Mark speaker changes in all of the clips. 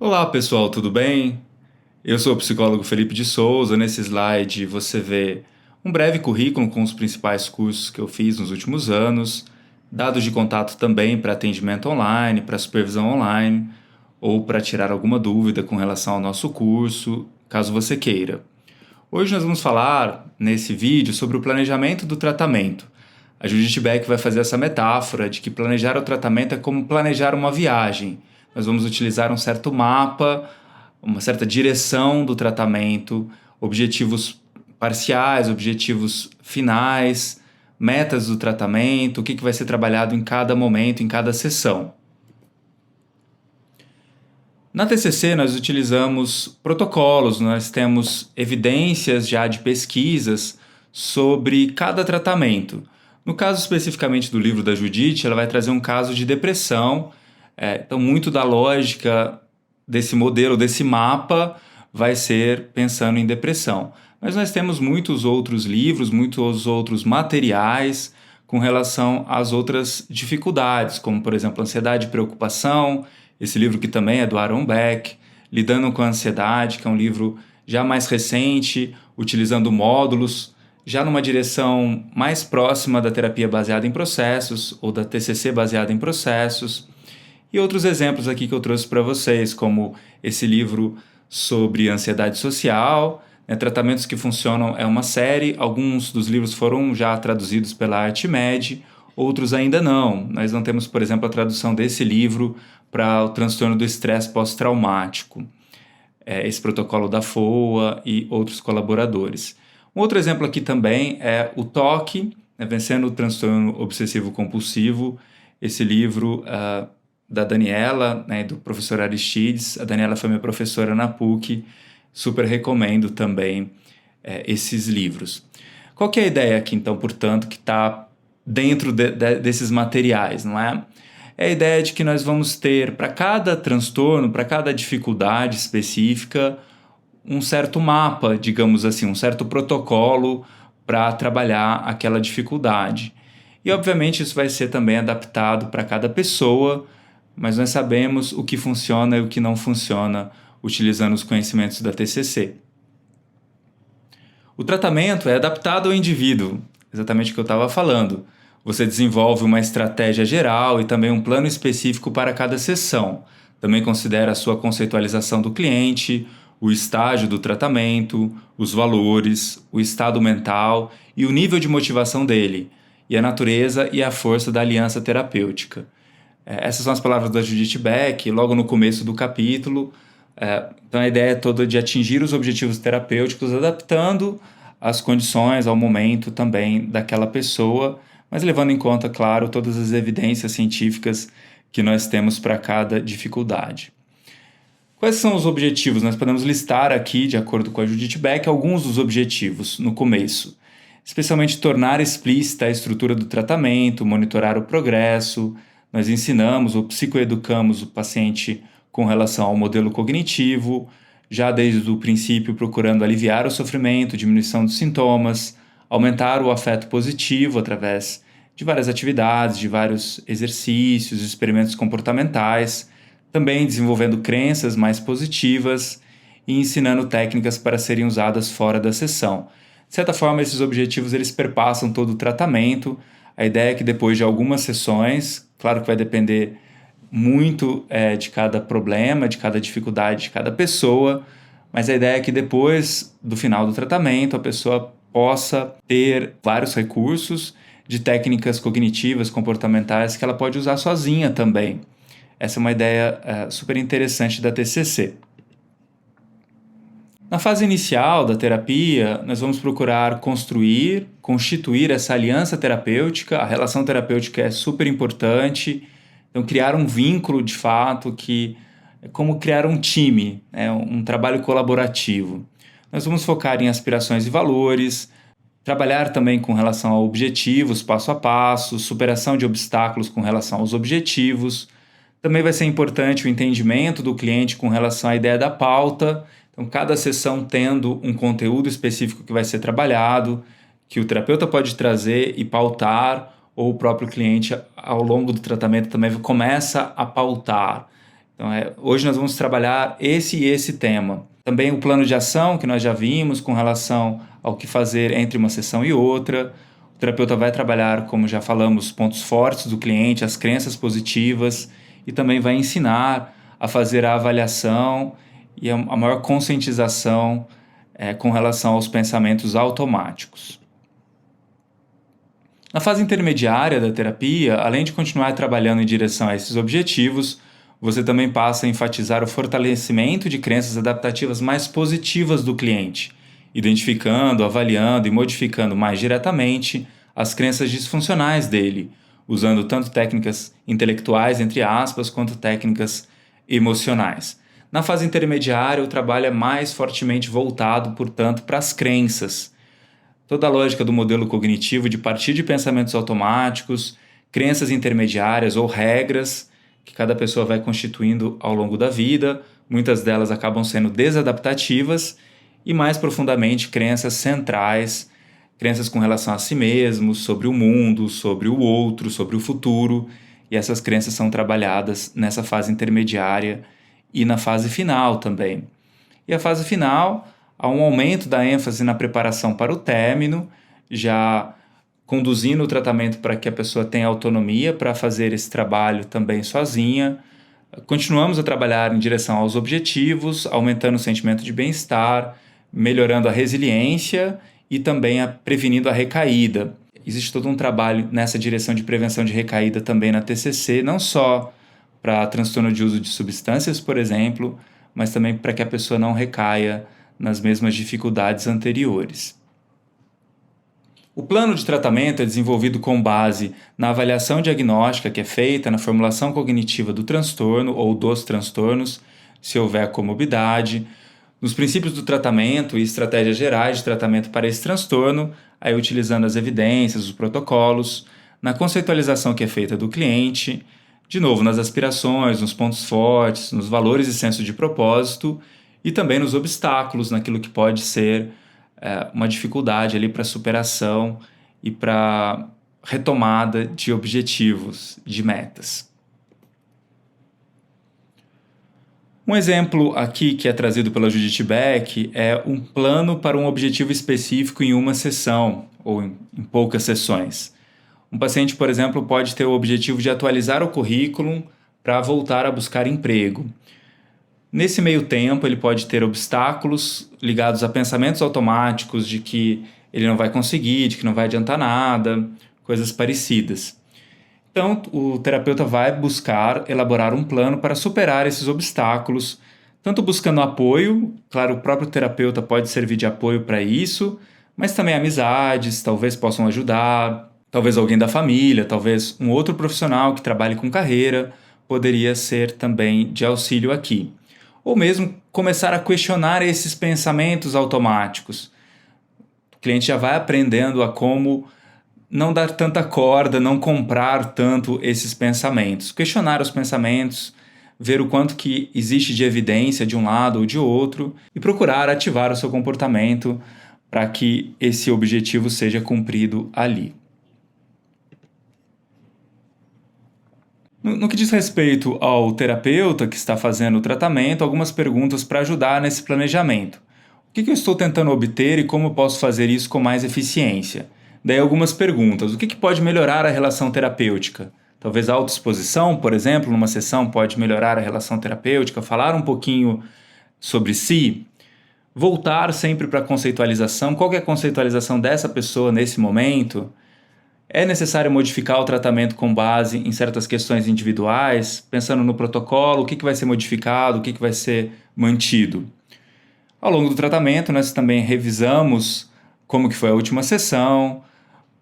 Speaker 1: Olá pessoal, tudo bem? Eu sou o psicólogo Felipe de Souza. Nesse slide você vê um breve currículo com os principais cursos que eu fiz nos últimos anos, dados de contato também para atendimento online, para supervisão online ou para tirar alguma dúvida com relação ao nosso curso, caso você queira. Hoje nós vamos falar nesse vídeo sobre o planejamento do tratamento. A Judith Beck vai fazer essa metáfora de que planejar o tratamento é como planejar uma viagem. Nós vamos utilizar um certo mapa, uma certa direção do tratamento, objetivos parciais, objetivos finais, metas do tratamento, o que vai ser trabalhado em cada momento, em cada sessão. Na TCC nós utilizamos protocolos, nós temos evidências já de pesquisas sobre cada tratamento. No caso especificamente do livro da Judith, ela vai trazer um caso de depressão. Então, muito da lógica desse modelo, desse mapa, vai ser pensando em depressão. Mas nós temos muitos outros livros, muitos outros materiais com relação às outras dificuldades, como, por exemplo, ansiedade e preocupação, esse livro que também é do Aaron Beck, Lidando com a Ansiedade, que é um livro já mais recente, utilizando módulos, já numa direção mais próxima da terapia baseada em processos, ou da TCC baseada em processos. E outros exemplos aqui que eu trouxe para vocês, como esse livro sobre ansiedade social, Tratamentos que Funcionam é uma série. Alguns dos livros foram já traduzidos pela ArtMed, outros ainda não. Nós não temos, por exemplo, a tradução desse livro para o transtorno do estresse pós-traumático. Esse protocolo da FOA e outros colaboradores. Um outro exemplo aqui também é o TOC, Vencendo o Transtorno Obsessivo Compulsivo, esse livro da Daniela, do professor Aristides. A Daniela foi minha professora na PUC, super recomendo também esses livros. Qual que é a ideia aqui, então, portanto, que está dentro desses materiais, não é? É a ideia de que nós vamos ter, para cada transtorno, para cada dificuldade específica, um certo mapa, digamos assim, um certo protocolo para trabalhar aquela dificuldade. E, obviamente, isso vai ser também adaptado para cada pessoa, mas nós sabemos o que funciona e o que não funciona utilizando os conhecimentos da TCC. O tratamento é adaptado ao indivíduo, exatamente o que eu estava falando. Você desenvolve uma estratégia geral e também um plano específico para cada sessão. Também considera a sua conceitualização do cliente, o estágio do tratamento, os valores, o estado mental e o nível de motivação dele, e a natureza e a força da aliança terapêutica. Essas são as palavras da Judith Beck, logo no começo do capítulo. Então a ideia é toda de atingir os objetivos terapêuticos, adaptando as condições ao momento também daquela pessoa, mas levando em conta, claro, todas as evidências científicas que nós temos para cada dificuldade. Quais são os objetivos? Nós podemos listar aqui, de acordo com a Judith Beck, alguns dos objetivos no começo. Especialmente tornar explícita a estrutura do tratamento, monitorar o progresso. Nós ensinamos ou psicoeducamos o paciente com relação ao modelo cognitivo, já desde o princípio procurando aliviar o sofrimento, diminuição dos sintomas, aumentar o afeto positivo através de várias atividades, de vários exercícios, experimentos comportamentais, também desenvolvendo crenças mais positivas e ensinando técnicas para serem usadas fora da sessão. De certa forma, esses objetivos eles perpassam todo o tratamento. A ideia é que depois de algumas sessões, claro que vai depender muito de cada problema, de cada dificuldade de cada pessoa, mas a ideia é que depois do final do tratamento a pessoa possa ter vários recursos de técnicas cognitivas, comportamentais que ela pode usar sozinha também. Essa é uma ideia super interessante da TCC. Na fase inicial da terapia, nós vamos procurar constituir essa aliança terapêutica. A relação terapêutica é super importante. Então, criar um vínculo, de fato, que é como criar um time, um trabalho colaborativo. Nós vamos focar em aspirações e valores, trabalhar também com relação a objetivos, passo a passo, superação de obstáculos com relação aos objetivos. Também vai ser importante o entendimento do cliente com relação à ideia da pauta. Então, cada sessão tendo um conteúdo específico que vai ser trabalhado, que o terapeuta pode trazer e pautar, ou o próprio cliente, ao longo do tratamento, também começa a pautar. Então, hoje nós vamos trabalhar esse e esse tema. Também o plano de ação, que nós já vimos, com relação ao que fazer entre uma sessão e outra. O terapeuta vai trabalhar, como já falamos, pontos fortes do cliente, as crenças positivas, e também vai ensinar a fazer a avaliação e a maior conscientização com relação aos pensamentos automáticos. Na fase intermediária da terapia, além de continuar trabalhando em direção a esses objetivos, você também passa a enfatizar o fortalecimento de crenças adaptativas mais positivas do cliente, identificando, avaliando e modificando mais diretamente as crenças disfuncionais dele, usando tanto técnicas intelectuais, entre aspas, quanto técnicas emocionais. Na fase intermediária, o trabalho é mais fortemente voltado, portanto, para as crenças. Toda a lógica do modelo cognitivo de partir de pensamentos automáticos, crenças intermediárias ou regras que cada pessoa vai constituindo ao longo da vida, muitas delas acabam sendo desadaptativas, e mais profundamente crenças centrais, crenças com relação a si mesmo, sobre o mundo, sobre o outro, sobre o futuro, e essas crenças são trabalhadas nessa fase intermediária e na fase final também. E a fase final, há um aumento da ênfase na preparação para o término, já conduzindo o tratamento para que a pessoa tenha autonomia para fazer esse trabalho também sozinha. Continuamos a trabalhar em direção aos objetivos, aumentando o sentimento de bem-estar, melhorando a resiliência e também prevenindo a recaída. Existe todo um trabalho nessa direção de prevenção de recaída também na TCC, não só para transtorno de uso de substâncias, por exemplo, mas também para que a pessoa não recaia nas mesmas dificuldades anteriores. O plano de tratamento é desenvolvido com base na avaliação diagnóstica que é feita na formulação cognitiva do transtorno ou dos transtornos, se houver comorbidade, nos princípios do tratamento e estratégias gerais de tratamento para esse transtorno, aí utilizando as evidências, os protocolos, na conceitualização que é feita do cliente, de novo, nas aspirações, nos pontos fortes, nos valores e senso de propósito e também nos obstáculos, naquilo que pode ser uma dificuldade ali para superação e para retomada de objetivos, de metas. Um exemplo aqui que é trazido pela Judith Beck é um plano para um objetivo específico em uma sessão ou em poucas sessões. Um paciente, por exemplo, pode ter o objetivo de atualizar o currículo para voltar a buscar emprego. Nesse meio tempo, ele pode ter obstáculos ligados a pensamentos automáticos de que ele não vai conseguir, de que não vai adiantar nada, coisas parecidas. Então, o terapeuta vai buscar elaborar um plano para superar esses obstáculos, tanto buscando apoio, claro, o próprio terapeuta pode servir de apoio para isso, mas também amizades, talvez possam ajudar, talvez alguém da família, talvez um outro profissional que trabalhe com carreira, poderia ser também de auxílio aqui. Ou mesmo começar a questionar esses pensamentos automáticos. O cliente já vai aprendendo a como não dar tanta corda, não comprar tanto esses pensamentos. Questionar os pensamentos, ver o quanto que existe de evidência de um lado ou de outro e procurar ativar o seu comportamento para que esse objetivo seja cumprido ali. No que diz respeito ao terapeuta que está fazendo o tratamento, algumas perguntas para ajudar nesse planejamento. O que eu estou tentando obter e como posso fazer isso com mais eficiência? Daí algumas perguntas. O que pode melhorar a relação terapêutica? Talvez a autoexposição, por exemplo, numa sessão pode melhorar a relação terapêutica, falar um pouquinho sobre si, voltar sempre para a conceitualização. Qual que é a conceitualização dessa pessoa nesse momento? É necessário modificar o tratamento com base em certas questões individuais, pensando no protocolo, o que vai ser modificado, o que vai ser mantido. Ao longo do tratamento, nós também revisamos como que foi a última sessão,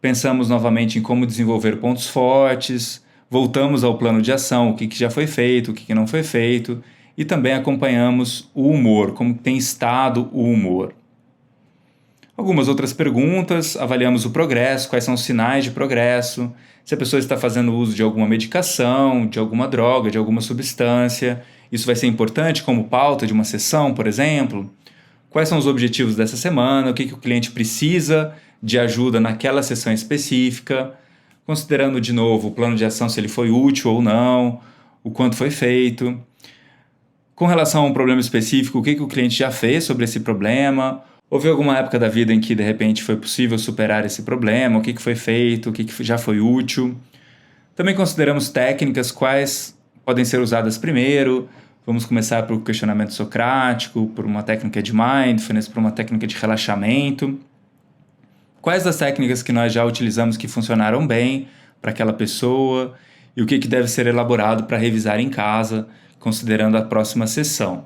Speaker 1: pensamos novamente em como desenvolver pontos fortes, voltamos ao plano de ação, o que já foi feito, o que não foi feito, e também acompanhamos o humor, como tem estado o humor. Algumas outras perguntas, avaliamos o progresso, quais são os sinais de progresso, se a pessoa está fazendo uso de alguma medicação, de alguma droga, de alguma substância. Isso vai ser importante como pauta de uma sessão, por exemplo. Quais são os objetivos dessa semana, o que o cliente precisa de ajuda naquela sessão específica, considerando de novo o plano de ação, se ele foi útil ou não, o quanto foi feito. Com relação a um problema específico, o que o cliente já fez sobre esse problema? Houve alguma época da vida em que, de repente, foi possível superar esse problema? O que foi feito? O que já foi útil? Também consideramos técnicas, quais podem ser usadas primeiro. Vamos começar por questionamento socrático, por uma técnica de mindfulness, por uma técnica de relaxamento. Quais das técnicas que nós já utilizamos que funcionaram bem para aquela pessoa e o que deve ser elaborado para revisar em casa, considerando a próxima sessão.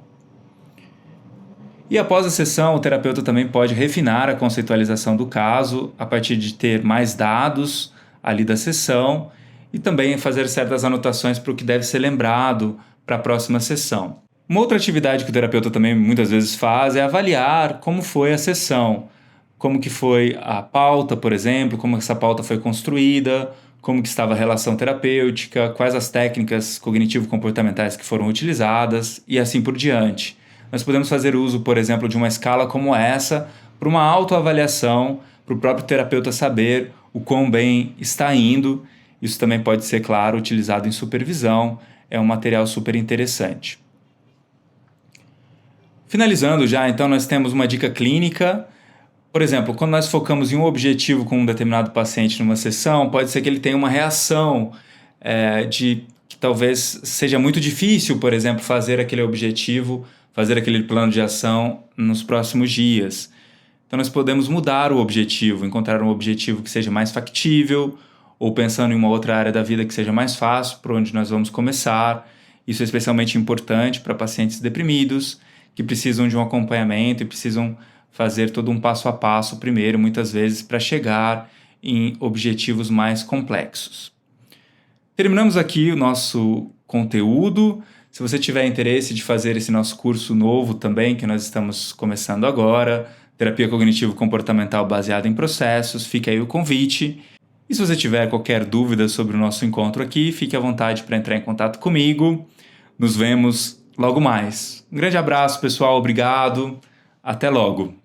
Speaker 1: E após a sessão, o terapeuta também pode refinar a conceitualização do caso a partir de ter mais dados ali da sessão e também fazer certas anotações para o que deve ser lembrado para a próxima sessão. Uma outra atividade que o terapeuta também muitas vezes faz é avaliar como foi a sessão, como que foi a pauta, por exemplo, como essa pauta foi construída, como que estava a relação terapêutica, quais as técnicas cognitivo-comportamentais que foram utilizadas e assim por diante. Nós podemos fazer uso, por exemplo, de uma escala como essa para uma autoavaliação, para o próprio terapeuta saber o quão bem está indo. Isso também pode ser, claro, utilizado em supervisão. É um material super interessante. Finalizando já, então, nós temos uma dica clínica. Por exemplo, quando nós focamos em um objetivo com um determinado paciente numa sessão, pode ser que ele tenha uma reação que talvez seja muito difícil, por exemplo, fazer aquele objetivo, fazer aquele plano de ação nos próximos dias. Então nós podemos mudar o objetivo, encontrar um objetivo que seja mais factível, ou pensando em uma outra área da vida que seja mais fácil, por onde nós vamos começar. Isso é especialmente importante para pacientes deprimidos, que precisam de um acompanhamento e precisam fazer todo um passo a passo primeiro, muitas vezes, para chegar em objetivos mais complexos. Terminamos aqui o nosso conteúdo. Se você tiver interesse de fazer esse nosso curso novo também, que nós estamos começando agora, Terapia Cognitivo-Comportamental baseada em processos, fica aí o convite. E se você tiver qualquer dúvida sobre o nosso encontro aqui, fique à vontade para entrar em contato comigo. Nos vemos logo mais. Um grande abraço, pessoal. Obrigado. Até logo.